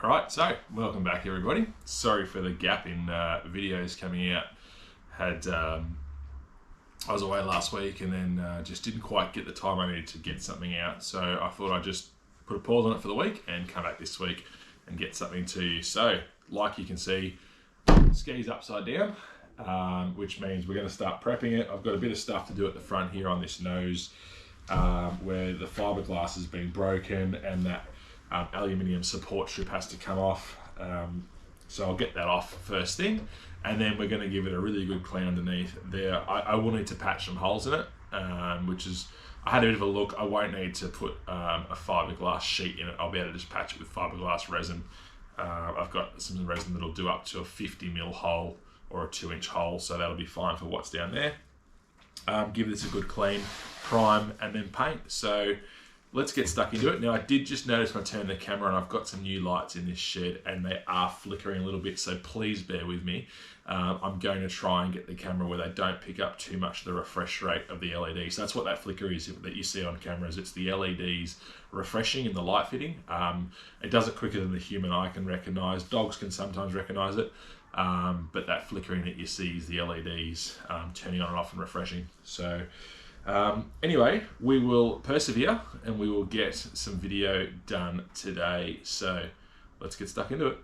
Alright, so welcome back everybody. Sorry for the gap in videos coming out. I was away last week and then just didn't quite get the time I needed to get something out. So I thought I'd just put a pause on it for the week and come back this week and get something to you. So, like you can see, ski's upside down, which means we're going to start prepping it. I've got a bit of stuff to do at the front here on this nose where the fiberglass has been broken and that aluminium support strip has to come off, so I'll get that off first thing, and then we're going to give it a really good clean underneath there. I will need to patch some holes in it, which is, I had a bit of a look. I won't need to put a fiberglass sheet in it. I'll be able to just patch it with fiberglass resin. I've got some resin that'll do up to a 50mm hole or a 2-inch hole, so that'll be fine for what's down there. Give this a good clean, prime, and then paint. So let's get stuck into it. Now, I did just notice when I turned the camera on, I've got some new lights in this shed and they are flickering a little bit, so please bear with me. I'm going to try and get the camera where they don't pick up too much of the refresh rate of the LED. So that's what that flicker is that you see on cameras. It's the LEDs refreshing in the light fitting. It does it quicker than the human eye can recognize. Dogs can sometimes recognize it, but that flickering that you see is the LEDs turning on and off and refreshing. So anyway, we will persevere and we will get some video done today. So let's get stuck into it.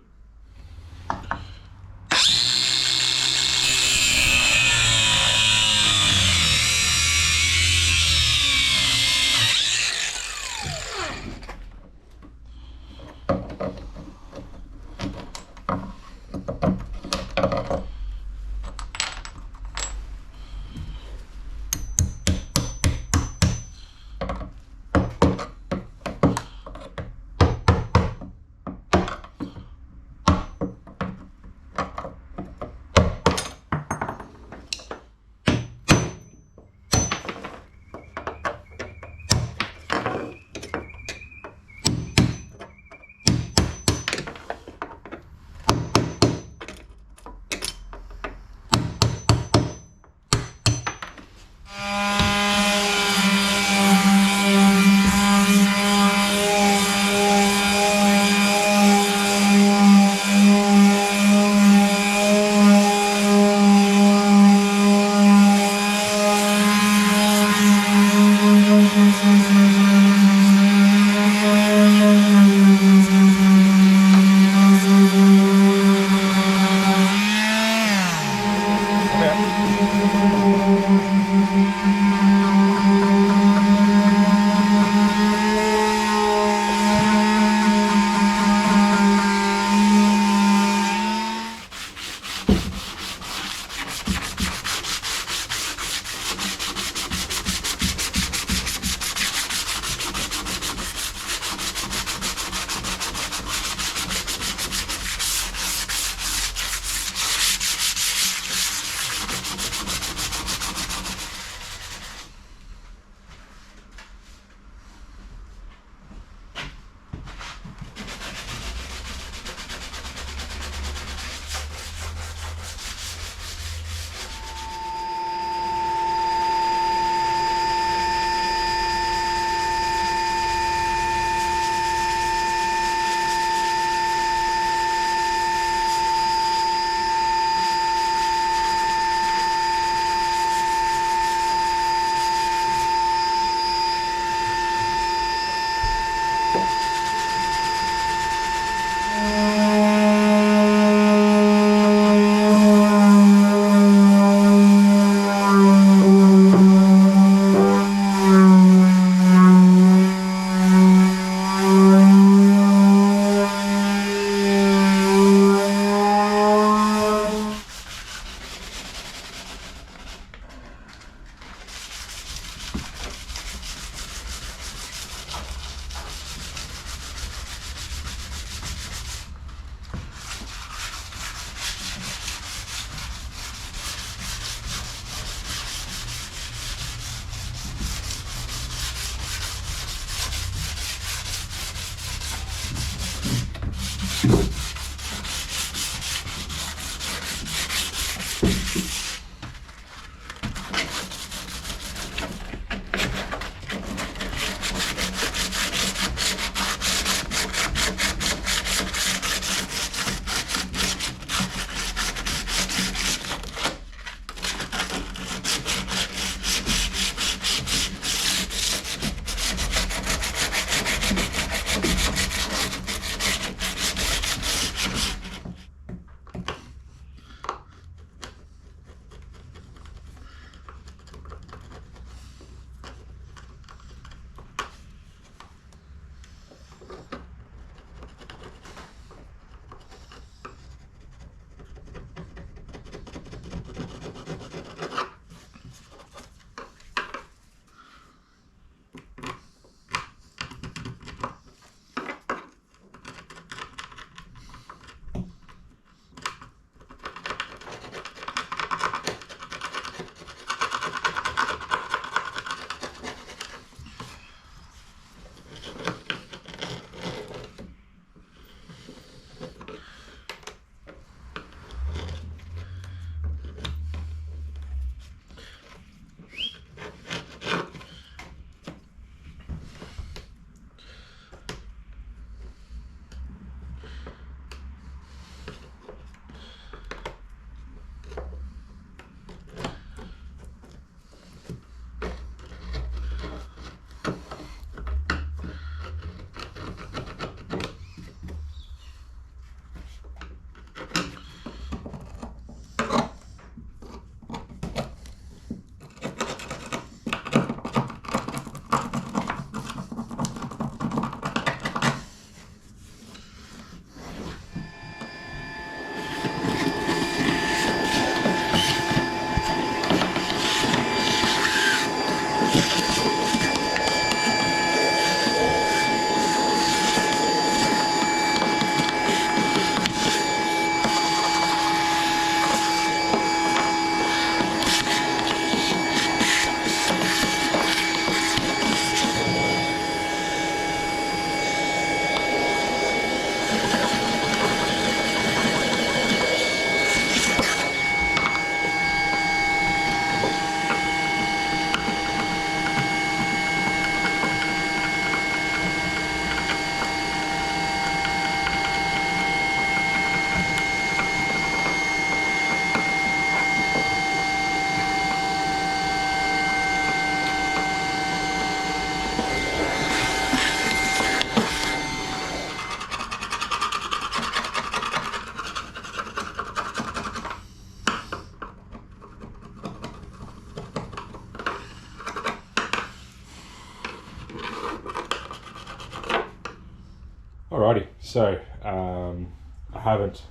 So I haven't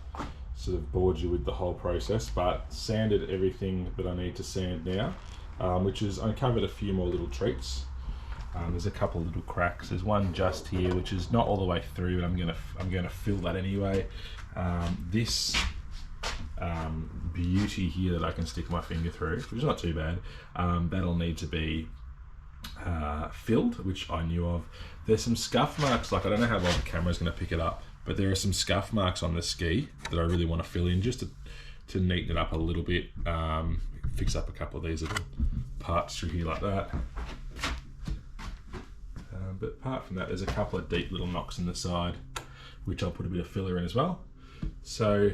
sort of bored you with the whole process, but sanded everything that I need to sand now, which is uncovered a few more little treats. There's a couple of little cracks. There's one just here, which is not all the way through, and I'm gonna fill that anyway. This beauty here that I can stick my finger through, which is not too bad, that'll need to be filled, which I knew of. There's some scuff marks, like I don't know how well the camera's going to pick it up, but there are some scuff marks on the ski that I really want to fill in just to neaten it up a little bit, fix up a couple of these little parts through here like that. But apart from that, there's a couple of deep little knocks in the side, which I'll put a bit of filler in as well. So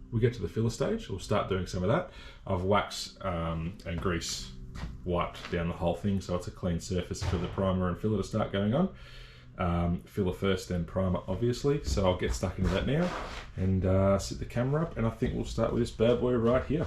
we get to the filler stage, we'll start doing some of that. I've wax and grease wiped down the whole thing, so it's a clean surface for the primer and filler to start going on. Filler first, then primer, obviously. So I'll get stuck into that now and set the camera up, and I think we'll start with this bad boy right here.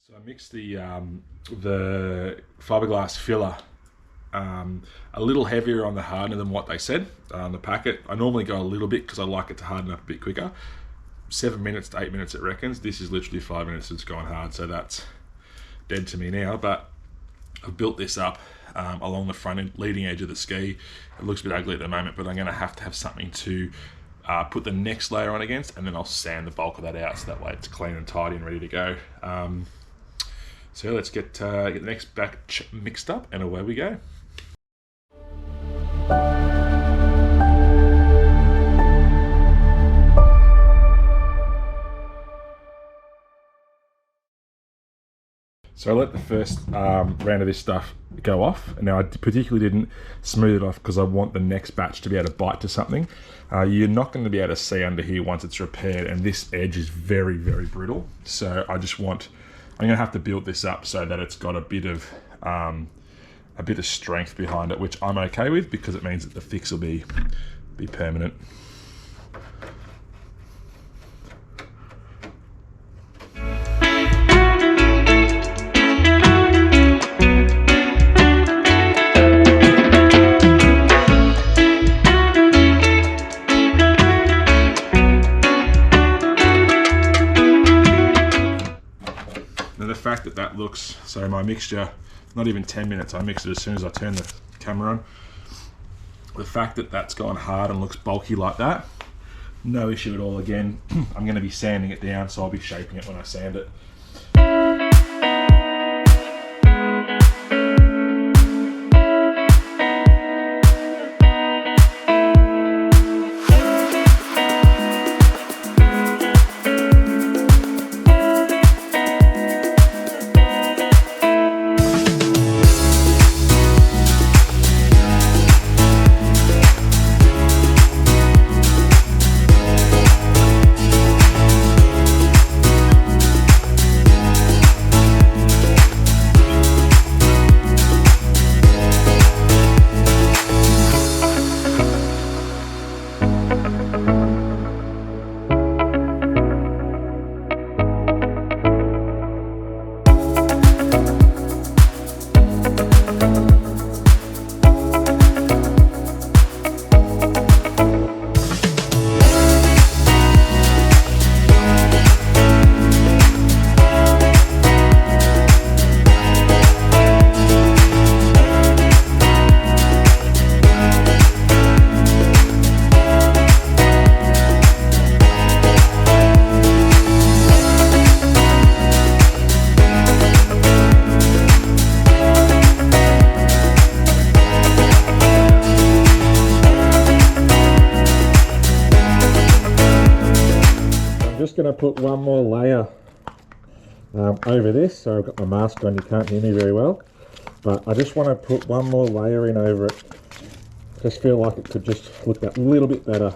So I mixed the fiberglass filler a little heavier on the hardener than what they said on the packet. I normally go a little bit because I like it to harden up a bit quicker. 7 minutes to 8 minutes it reckons. This is literally 5 minutes it's gone hard, so that's dead to me now. But I've built this up along the front end, leading edge of the ski. It looks a bit ugly at the moment, but I'm going to have something to put the next layer on against, and then I'll sand the bulk of that out so that way it's clean and tidy and ready to go. So let's get the next batch mixed up, and away we go. So I let the first round of this stuff go off. Now I particularly didn't smooth it off because I want the next batch to be able to bite to something. You're not going to be able to see under here once it's repaired, and this edge is very, very brittle. So I'm going to have to build this up so that it's got a bit of strength behind it, which I'm okay with because it means that the fix will be permanent. looks. So my mixture, not even 10 minutes, I mixed it as soon as I turned the camera on. The fact that that's gone hard and looks bulky like that, no issue at all. Again, I'm going to be sanding it down, so I'll be shaping it when I sand it. Just going to put one more layer over this. So I've got my mask on, you can't hear me very well, but I just want to put one more layer in over it. Just feel like it could just look that little bit better.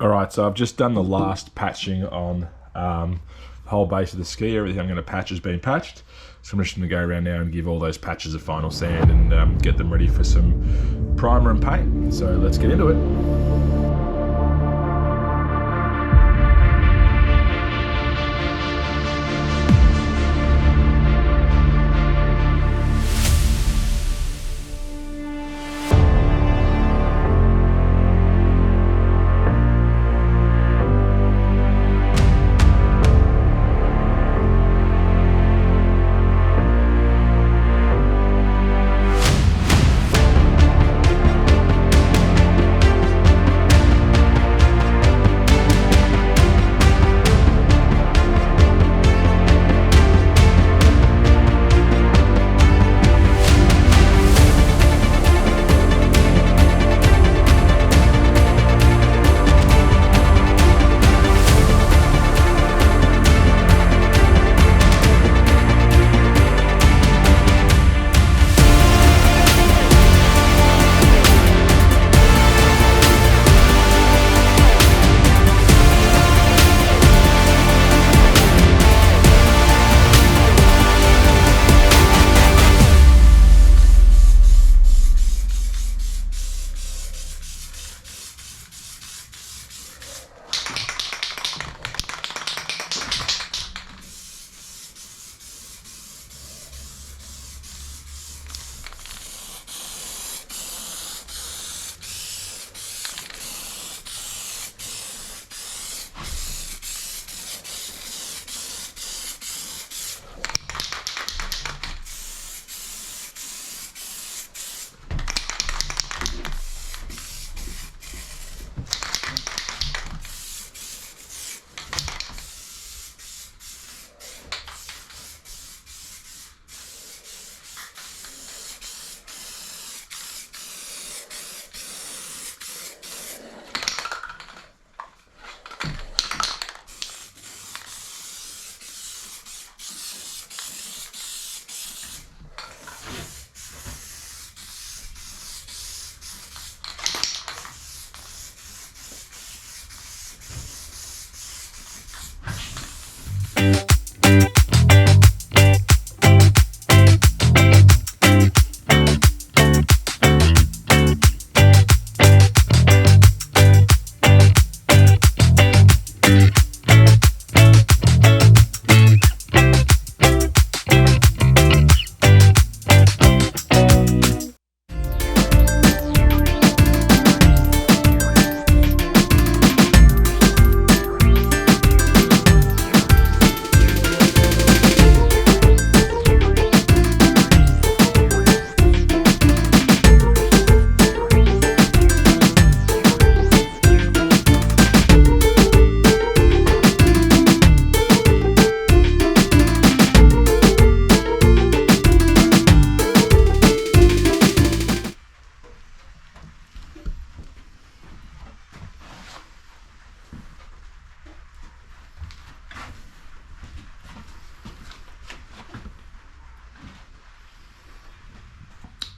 Alright, so I've just done the last patching on the whole base of the ski. Everything I'm going to patch has been patched. So I'm just going to go around now and give all those patches a final sand and get them ready for some primer and paint. So let's get into it.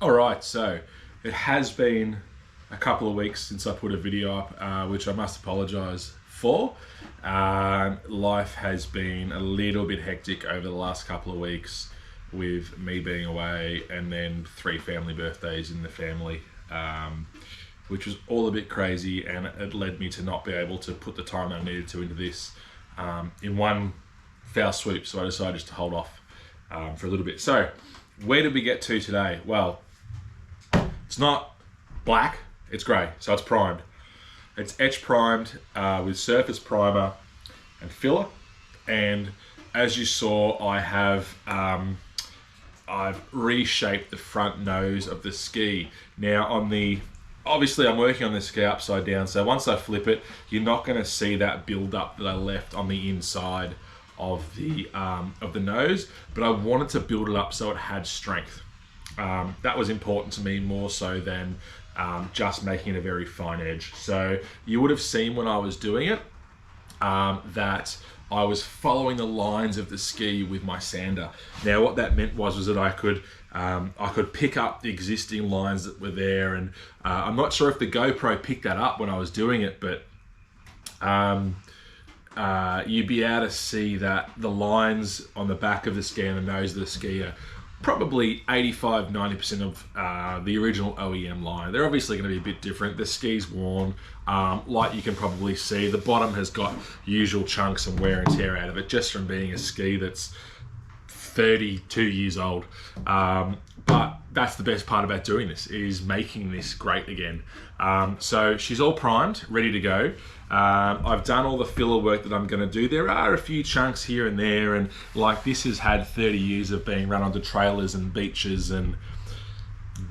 All right, so it has been a couple of weeks since I put a video up, which I must apologise for. Life has been a little bit hectic over the last couple of weeks with me being away and then 3 family birthdays in the family, which was all a bit crazy, and it led me to not be able to put the time I needed to into this in one foul swoop. So I decided just to hold off for a little bit. So where did we get to today? Well, it's not black, it's grey, so it's primed. It's etch primed with surface primer and filler, and as you saw, I have I've reshaped the front nose of the ski. Now obviously I'm working on the ski upside down, so once I flip it, you're not going to see that build up that I left on the inside of the nose, but I wanted to build it up so it had strength. That was important to me more so than just making it a very fine edge. So you would have seen when I was doing it that I was following the lines of the ski with my sander. Now what that meant was that I could pick up the existing lines that were there, and I'm not sure if the GoPro picked that up when I was doing it, but you'd be able to see that the lines on the back of the ski and the nose of the ski are probably 85-90% of the original OEM line. They're obviously going to be a bit different. The ski's worn, like you can probably see. The bottom has got usual chunks and wear and tear out of it just from being a ski that's 32 years old. But that's the best part about doing this, is making this great again. So she's all primed, ready to go. I've done all the filler work that I'm going to do. There are a few chunks here and there, and like this has had 30 years of being run onto trailers and beaches and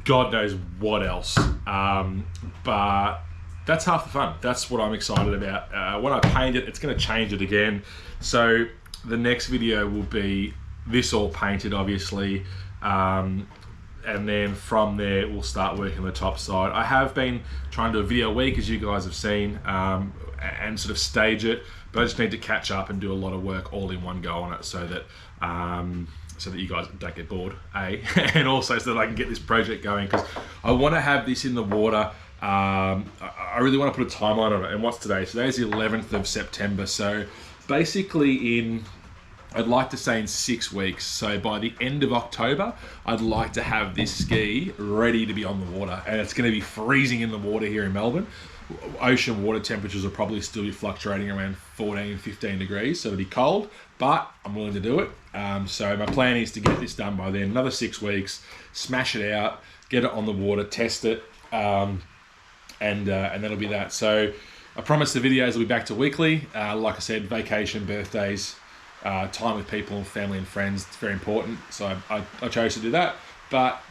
God knows what else. But that's half the fun. That's what I'm excited about. When I paint it, it's going to change it again. So the next video will be this all painted, obviously. And then from there we'll start working on the top side. I have been trying to do a video a week, as you guys have seen, and sort of stage it, but I just need to catch up and do a lot of work all in one go on it, so that you guys don't get bored, and also so that I can get this project going, because I want to have this in the water. I really want to put a timeline on it. And what's today? Today's the 11th of September, so basically I'd like to say in 6 weeks. So by the end of October, I'd like to have this ski ready to be on the water. And it's going to be freezing in the water here in Melbourne. Ocean water temperatures will probably still be fluctuating around 14, 15 degrees. So it'll be cold, but I'm willing to do it. So my plan is to get this done by then. Another 6 weeks, smash it out, get it on the water, test it, and that'll be that. So I promise the videos will be back to weekly. Like I said, vacation, birthdays, time with people, family and friends, it's very important. So I chose to do that, but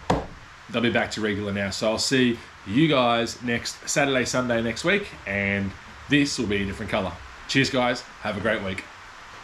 they'll be back to regular now. So I'll see you guys next Saturday, Sunday next week, and this will be a different color. Cheers guys, have a great week.